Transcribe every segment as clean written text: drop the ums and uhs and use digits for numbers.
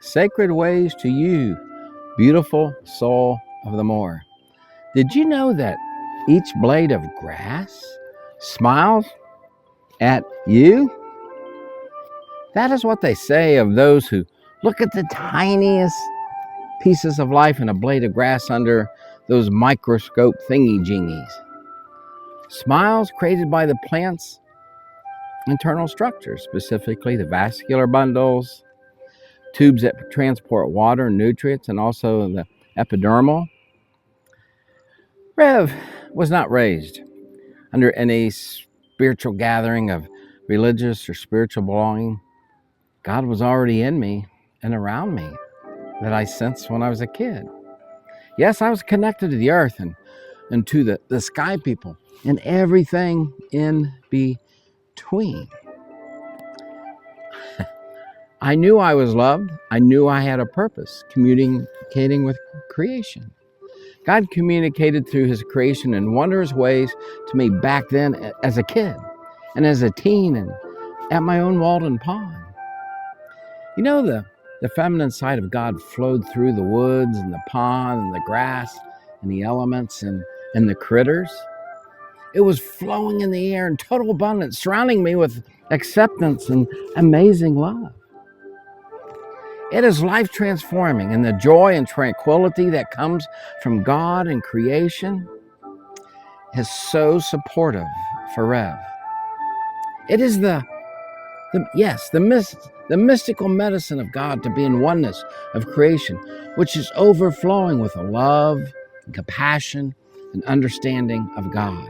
Sacred ways to you, beautiful soul of the moor. Did you know that each blade of grass smiles at you? That is what they say of those who look at the tiniest pieces of life in a blade of grass under those microscope thingy-jingies. Smiles created by the plant's internal structures, specifically the vascular bundles, tubes that transport water and nutrients, and also the epidermal. Rev was not raised under any spiritual gathering of religious or spiritual belonging. God was already in me and around me that I sensed when I was a kid. Yes, I was connected to the earth and to the sky people and everything in between. I knew I was loved. I knew I had a purpose, communicating with creation. God communicated through his creation in wondrous ways to me back then as a kid and as a teen and at my own Walden Pond. You know, the feminine side of God flowed through the woods and the pond and the grass and the elements and the critters. It was flowing in the air in total abundance, surrounding me with acceptance and amazing love. It is life transforming, and the joy and tranquility that comes from God and creation is so supportive for Rev. It is the mystical medicine of God to be in oneness of creation, which is overflowing with a love, and compassion, and understanding of God.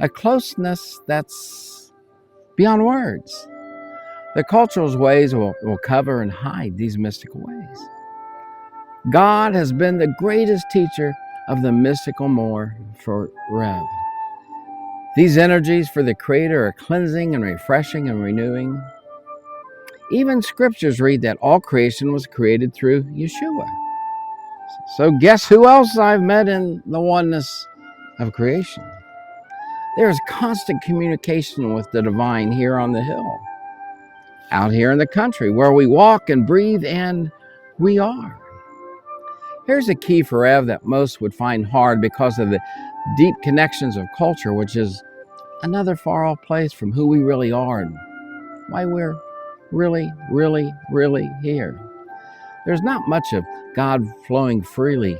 A closeness that's beyond words. The cultural ways will cover and hide these mystical ways. God has been the greatest teacher of the mystical more for Rev. These energies for the Creator are cleansing and refreshing and renewing. Even scriptures read that all creation was created through Yeshua. So guess who else I've met in the oneness of creation? There is constant communication with the divine here on the hill, out here in the country where we walk and breathe and we are. Here's a key for Rev that most would find hard because of the deep connections of culture, which is another far off place from who we really are and why we're really, really, really here. There's not much of God flowing freely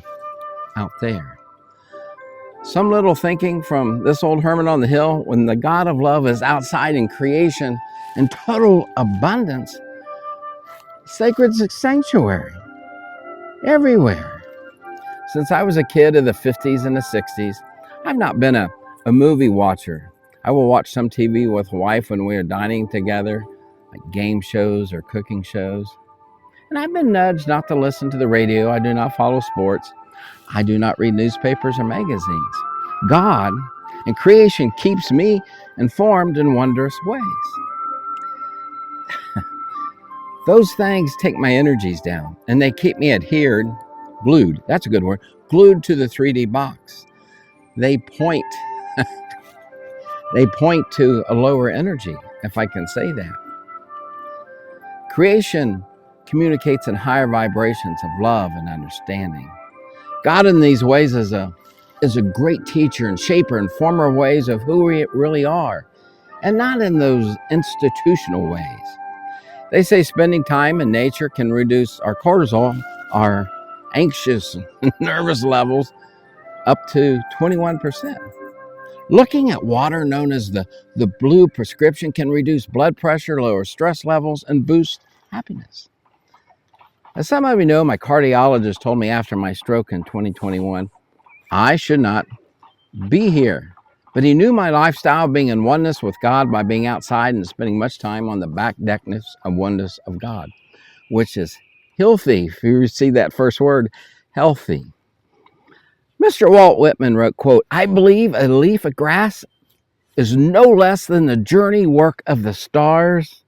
out there. Some little thinking from this old hermit on the hill, when the God of love is outside in creation in total abundance, sacred sanctuary everywhere. Since I was a kid of the 50s and the 60s, I've not been a movie watcher. I will watch some TV with wife when we are dining together, like game shows or cooking shows. And I've been nudged not to listen to the radio. I do not follow sports. I do not read newspapers or magazines. God and creation keeps me informed in wondrous ways. Those things take my energies down, and they keep me glued, that's a good word, glued to the 3D box. They point to a lower energy, if I can say that. Creation communicates in higher vibrations of love and understanding. God in these ways is a great teacher and shaper and former ways of who we really are, and not in those institutional ways. They say spending time in nature can reduce our cortisol, our anxious and nervous levels, up to 21%. Looking at water, known as the blue prescription, can reduce blood pressure, lower stress levels, and boost happiness. As some of you know, my cardiologist told me after my stroke in 2021, I should not be here. But he knew my lifestyle being in oneness with God by being outside and spending much time on the back deckness of oneness of God, which is healthy. If you see that first word, healthy. Mr. Walt Whitman wrote, quote, I believe a leaf of grass is no less than the journey work of the stars,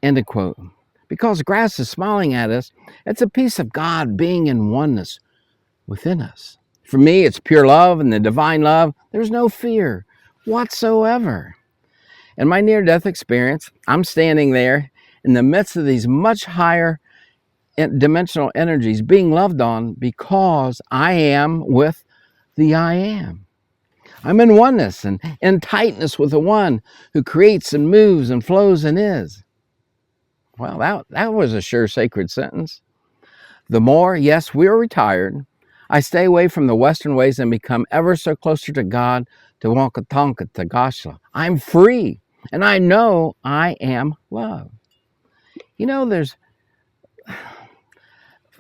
end of quote. Because grass is smiling at us, it's a piece of God being in oneness within us. For me, it's pure love and the divine love. There's no fear whatsoever. In my near-death experience, I'm standing there in the midst of these much higher dimensional energies being loved on because I am with the I am. I'm in oneness and in tightness with the one who creates and moves and flows and is. Well, that was a sure sacred sentence. The more, yes, we're retired, I stay away from the Western ways and become ever so closer to God, to Wankatonka, to Gashla. I'm free, and I know I am love. You know, there's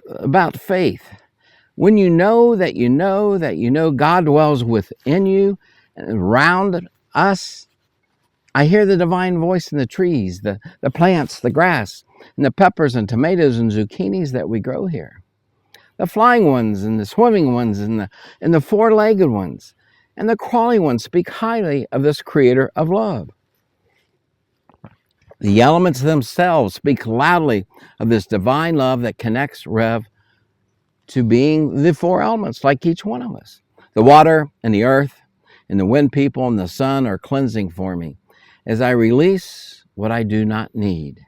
about faith. When you know that you know that you know God dwells within you and around us, I hear the divine voice in the trees, the plants, the grass, and the peppers and tomatoes and zucchinis that we grow here. The flying ones and the swimming ones and the four-legged ones and the crawling ones speak highly of this creator of love. The elements themselves speak loudly of this divine love that connects Rev to being the four elements like each one of us. The water and the earth and the wind people and the sun are cleansing for me as I release what I do not need.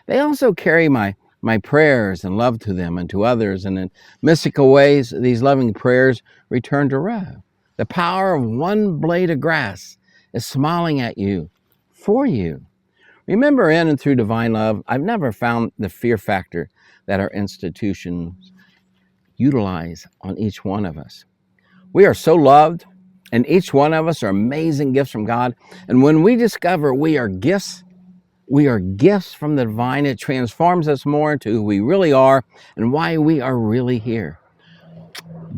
They also carry my prayers and love to them and to others, and in mystical ways, these loving prayers return to Rev. The power of one blade of grass is smiling at you, for you. Remember, in and through divine love, I've never found the fear factor that our institutions utilize on each one of us. We are so loved, and each one of us are amazing gifts from God. And when we discover we are gifts from the divine, it transforms us more into who we really are and why we are really here.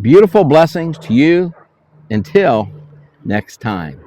Beautiful blessings to you until next time.